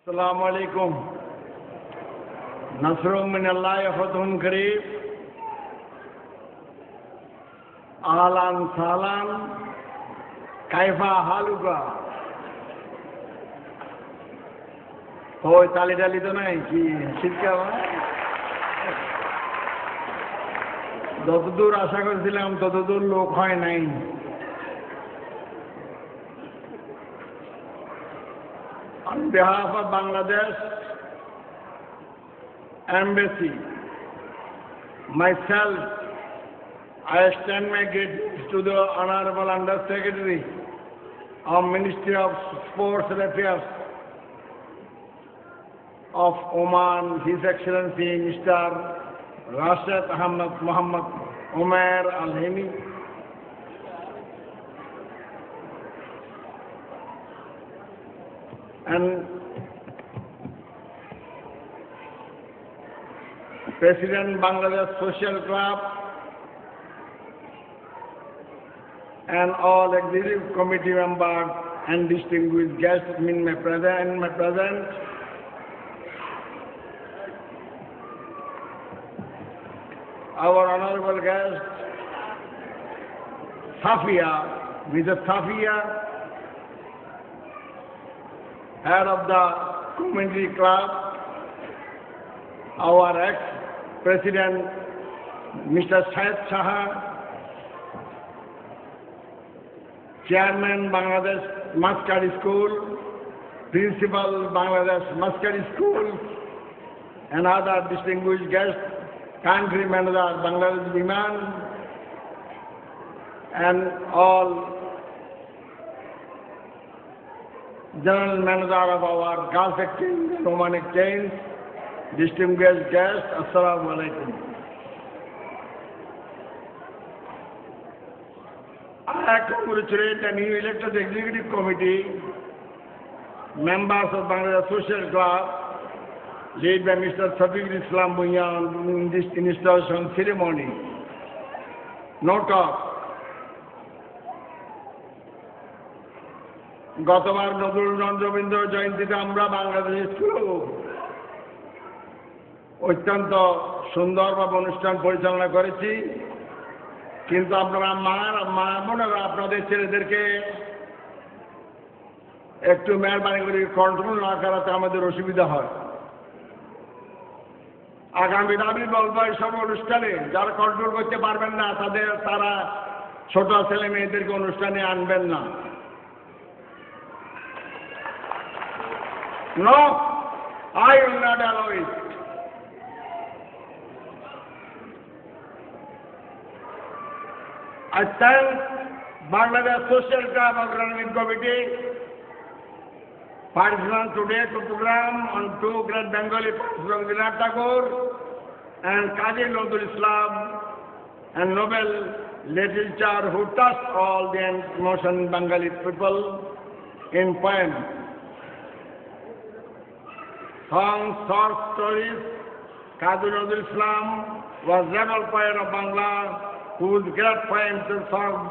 Assalamu alaikum. Nasrum min Allah fatun kareeb. Ahlan sahlan. Kaifa haluka? ওই তালি টালি তো নাই কি শীতকাল যতদূর আশা করেছিলাম ততদূর লোক হয় নাই। On behalf of Bangladesh Embassy, myself, I extend my greetings to the Honorable Under Secretary of Ministry of Sports and Affairs of Oman, His Excellency Mr. Rashid Ahmed Muhammad Umair Al-Hemi, and President Bangladesh Social Club, and all executive committee members and distinguished guests in my present. Our honorable guest, Safia, Mrs. Safia, head of the community club, our ex-president, Mr. Syed Shah, chairman Bangladesh Muscat School, principal Bangladesh Muscat School, and other distinguished guests, country manager Bangladesh Biman, and all general manager of our Gulf Exchange and Oman Exchange, distinguished guests, Assalamu alaikum. I congratulate the new elected executive committee, members of Bangladesh Social Club, led by Mr. Safiqul Islam Bunyan in this installation ceremony. No talk. গতবার নজরুল রবীন্দ্র জয়ন্তীতে আমরা Bangladesh school অত্যন্ত সুন্দরভাবে অনুষ্ঠান পরিচালনা করেছি, কিন্তু আপনারা মা বোনেরা আপনাদের ছেলেদেরকে একটু মেহরবানি করে কন্ট্রোল না করাতে আমাদের অসুবিধা হয়। আগামী আমি বলবো এইসব অনুষ্ঠানে যারা কন্ট্রোল করতে পারবেন না তারা ছোট ছেলে মেয়েদেরকে অনুষ্ঠানে আনবেন না। No, I will not allow it. I thank Bangladesh Social Club Organizing Committee participants today to program on two great Bengali poets, Rabindranath Tagore and Qazi Nazrul Islam, and Nobel literature who touched all the emotion Bengali people in poem, songs, short stories. Qazi Nazrul Islam was rebel poet of Bangla, whose great poems and songs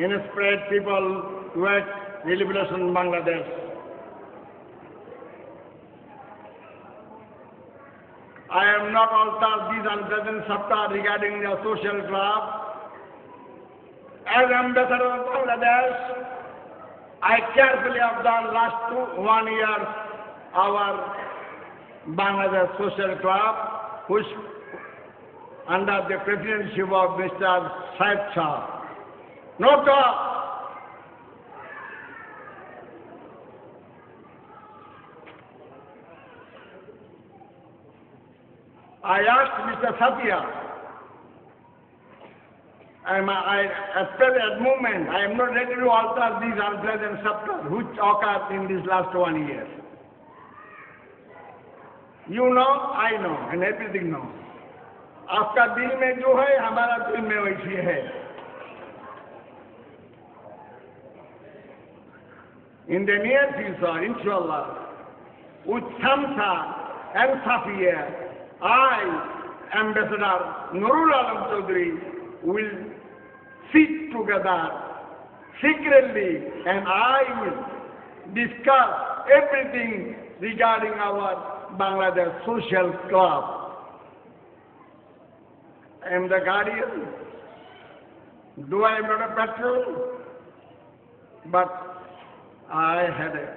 inspired people towards the liberation in Bangladesh. I am not altered these unpleasant chapter regarding the social club. As ambassador of Bangladesh, I carefully observed last 1 year our Bangladesh Social Club, which under the presidency of Mr. Syed Shah. No talk. I asked Mr. Safia, at present moment, I am not ready to alter these unpleasant chapters which occurred in this last 1 year. You know, I know, and everything know. आपका दिल में जो है हमारा दिल में वैसी है. In the near future, inshallah, with Samsa and Safia, I, Ambassador Nurul Alam Chaudhary, will sit together secretly, and I will discuss everything regarding our Bangladesh Social Club. I am the guardian. Though I am not a patron, but I had a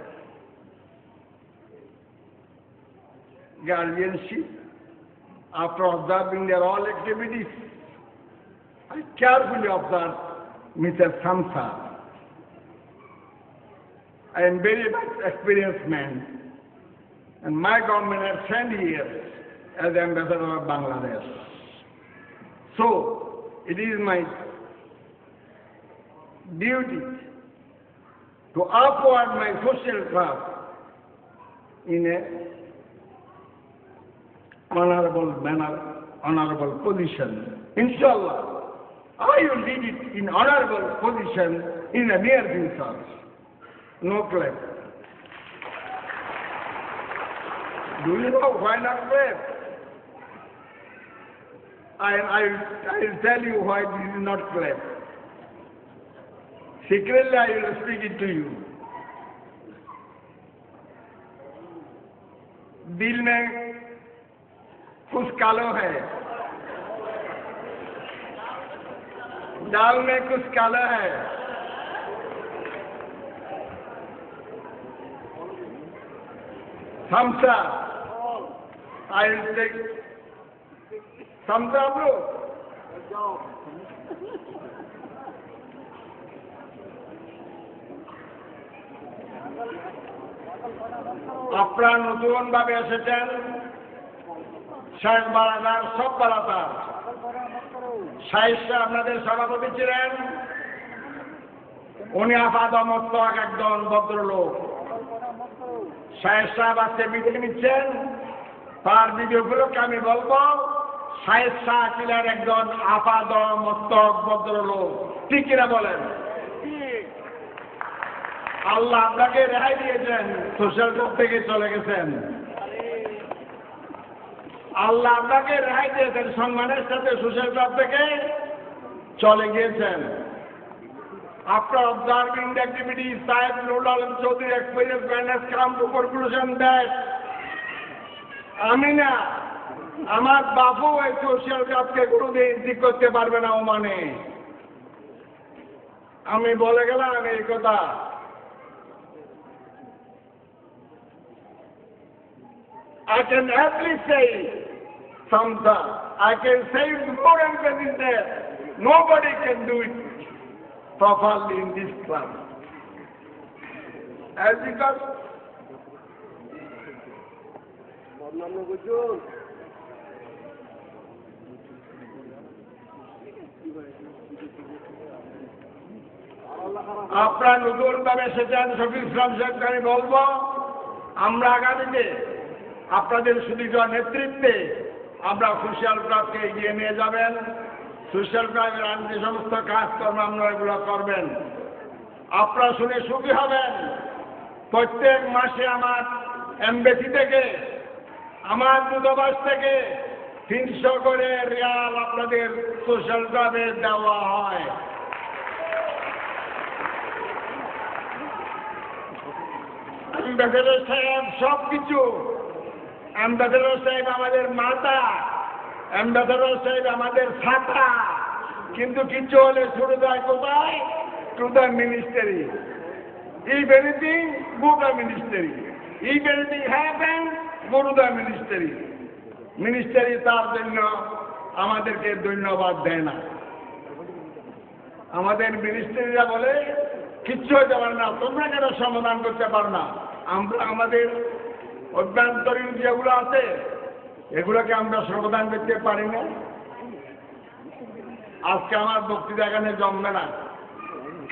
guardianship. After observing their all activities, I carefully observed Mr. Samsa. I am very much experienced man, and my government has sent here as ambassador of Bangladesh. So, it is my duty to uphold my social club in a honorable manner, honorable position. Inshallah, I will lead it in honorable position in the near future. No claim. Do you know why not claim? I will tell you why this is not claim. Secretly I will speak it to you. दिल में कुछ कालो है, दाल में कुछ काला है, Samsa, I will take Samsa bro. আপনারা নতুন ভাবে এসেছেন, শেখ বারাদার সব বারাদার শাহেদ শাহ আপনাদের সভাপতি ছিলেন। উনি আপাদমস্তক একজন ভদ্রলোক। শাহেদ সাহেব আজকে বিদায় নিচ্ছেন, তার ভিডিওগুলোকে আমি বলবো শাহেদ শাহ ছিলেন একজন আপাদমস্তক ভদ্রলোক। ঠিক কিনা বলেন? আল্লাহ আপনাকে রেহাই দিয়েছেন, সোশ্যাল ক্লাব থেকে চলে গেছেন। আল্লাহ আপনাকে রেহাই দিয়েছেন, সম্মানের সাথে সোশ্যাল ক্লাব থেকে চলে গিয়েছেন। After observing the activities, Syed Nurul Alam Chaudhary experienced and has come to conclusion that আমি না, আমার বাপু এই সোশ্যাল ক্লাবকে কোনোদিন ঠিক করতে পারবে না ওমানে। আমি বলে গেলাম এই কথা। I can happily say Samsa, I can say with more emphasis that nobody can do it properly in this club. As because আপনারা নতুন ভাবে এসেছেন, শফিক ইসলাম সাহেবকে আমি বলবো আমরা আগামীতে আপনাদের সুদীর্ঘ নেতৃত্বে আমরা সোশ্যাল ক্লাবকে এগিয়ে নিয়ে যাবেন। সোশ্যাল ক্লাবের যে সমস্ত কাজকর্ম আপনারা এগুলো করবেন, আপনারা শুনে সুখী হবেন। প্রত্যেক মাসে আমার এমবেসি থেকে, আমার দূতাবাস থেকে 300 করে রিয়াল আপনাদের সোশ্যাল ক্লাবে দেওয়া হয়। অ্যাম্বাসেডর সাহেব সব কিছু, অ্যাম্বাসেডর সাহেব আমাদের মাতা, অ্যাম্বাসেডর সাহেব আমাদের ছাতা, কিন্তু কিছু হলে ছুটে যায় কোথায়? To the ministry. If anything, go to the ministry. If anything happens, go to the ministry. Ministry তার জন্য আমাদেরকে ধন্যবাদ দেয় না। আমাদের মিনিস্ট্রিরা বলে কিচ্ছু হতে পারে না, তোমরা কেন সমাধান করতে পারো না? আমরা আমাদের অভ্যন্তরীণ যেগুলো আছে এগুলোকে আমরা সমাধান করতে পারি না। আজকে আমার বক্তৃতা এখানে জমবে না,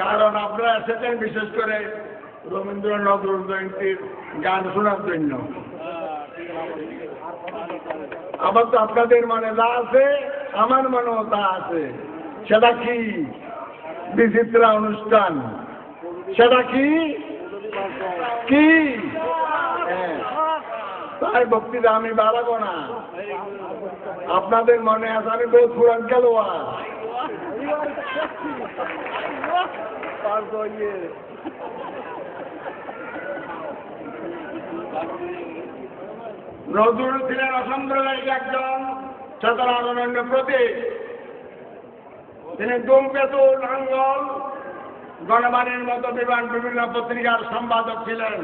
কারণ আপনারা এসেছেন বিশেষ করে রবীন্দ্রনাথ নজরুল জয়ন্তীর গান শোনার জন্য। আবার তো আপনাদের মনে যা আছে আমার মনেও তা আছে। সেটা কি? বিচিত্রা অনুষ্ঠান। সেটা কি কি? তাই বক্তৃতা আমি বাড়াবো না। আপনাদের মনে আছে আমি বহুত পুরান খেলোয়াড়। নজরুল ছিলেন অসাম্প্রদায়িক একজন চেতনা অনন্য প্রতীক। তিনি ধূমকেতু, লাঙ্গল, গণবাণীর মতো বিভিন্ন পত্রিকার সম্পাদক ছিলেন।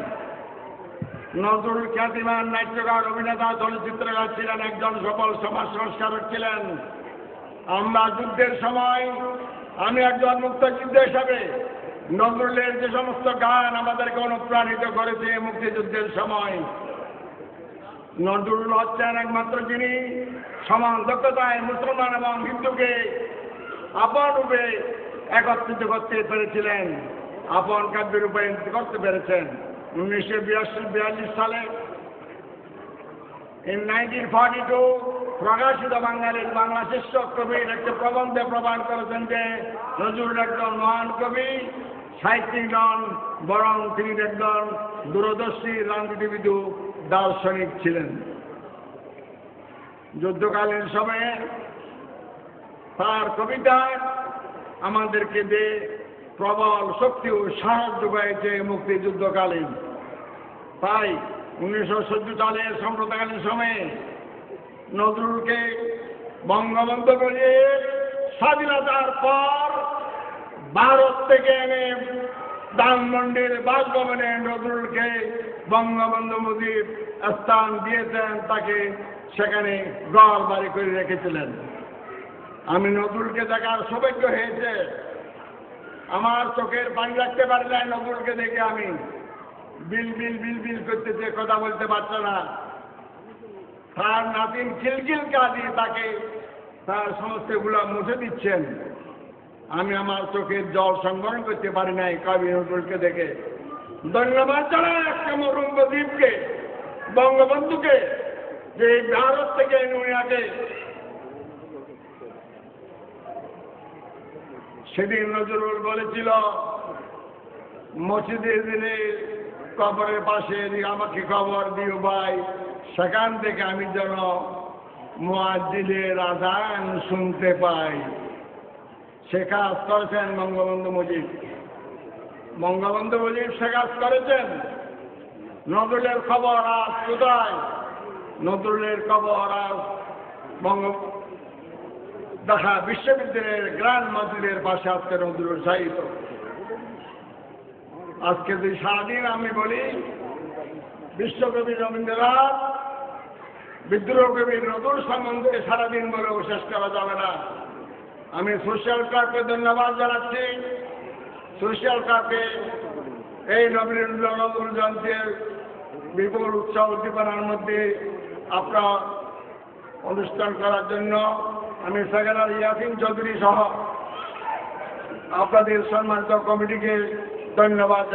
নজরুল খ্যাতিমান নাট্যকার, অভিনেতা, চলচ্চিত্রকার ছিলেন, একজন সফল সমাজ সংস্কারক ছিলেন। আমরা যুদ্ধের সময়, আমি একজন মুক্তিযোদ্ধা হিসাবে নজরুলের যে সমস্ত গান আমাদেরকে অনুপ্রাণিত করেছে মুক্তিযুদ্ধের সময়, নজরুল হচ্ছেন একমাত্র যিনি সমান দক্ষতায় মুসলমান এবং হিন্দুকে আপন রূপে একত্রিত করতে পেরেছিলেন, আপন কাব্য রূপায়িত করতে পেরেছেন। 1942 সালে 1942 প্রকাশিত বাঙালির বাংলা শীর্ষক কবির একটি প্রবন্ধে প্রমাণ করেছেন যে নজরুল একজন মহান কবি, সাহিত্যিক নন, বরং তিনি একজন দূরদর্শী রাজনীতিবিদ, দার্শনিক ছিলেন। যুদ্ধকালীন সময়ে তার কবিতা আমাদেরকে যে প্রবল শক্তি ও সাহস যোগাইছে মুক্তিযুদ্ধকালীন। তাই 1970 সালের সম্প্রদায়কালীন সময়ে নজরুলকে বঙ্গবন্ধু মুজিব স্বাধীনতার পর ভারত থেকে এনে ধানমন্ডির বাসভবনে নজরুলকে বঙ্গবন্ধু মুজিব স্থান দিয়েছেন, তাকে সেখানে ঘর বাড়ি করে রেখেছিলেন। আমি নজরুলকে দেখার সৌভাগ্য হয়েছে, আমার চোখের পানি রাখতে পারি নাই। নজরুলকে দেখে আমি বিল বিল বিল বিল করতেছে, কথা বলতে পারছে না। তার নাতিন খিলখিল কাঁদি তাকে তার সমস্তগুলো মুছে দিচ্ছেন। আমি আমার চোখের জল সংবরণ করতে পারি নাই কবি নজরুলকে দেখে। ধন্যবাদ জানাই একটা মরুম দ্বীপকে, বঙ্গবন্ধুকে, যে ভারত থেকে উনাকে সেদিন নজরুল বলেছিল মসজিদে দিলে কবরের পাশে আমাকে খবর দিও ভাই, সেখান থেকে আমি যেন মুয়াজ্জিনের আযান শুনতে পাই। সে কাজ করেছেন বঙ্গবন্ধু মুজিব। বঙ্গবন্ধু মুজিব সে কাজ করেছেন। নজরুলের খবর আজ কোথায়? নজরুলের খবর আজ ঢাকা বিশ্ববিদ্যালয়ের গ্র্যান্ড মসজিদের পাশে আজকে নজরুল সাহিত্য। আজকে যদি সারাদিন আমি বলি বিশ্বকবি রবীন্দ্রনাথ, বিদ্রোহ কবি নজরুল সম্বন্ধে সারাদিন বলেও শেষ করা যাবে না। আমি সোশ্যাল ক্লাবকে ধন্যবাদ জানাচ্ছি। সোশ্যাল ক্লাবকে এই নজরুল জয়ন্তীর বিপুল উৎসব উদ্দীপনার মধ্যে আপনার অনুষ্ঠান করার জন্য আমি সেক্রেটারি ইয়াসিন চৌধুরী সহ আপনাদের সম্মানিত কমিটিকে ধন্যবাদ।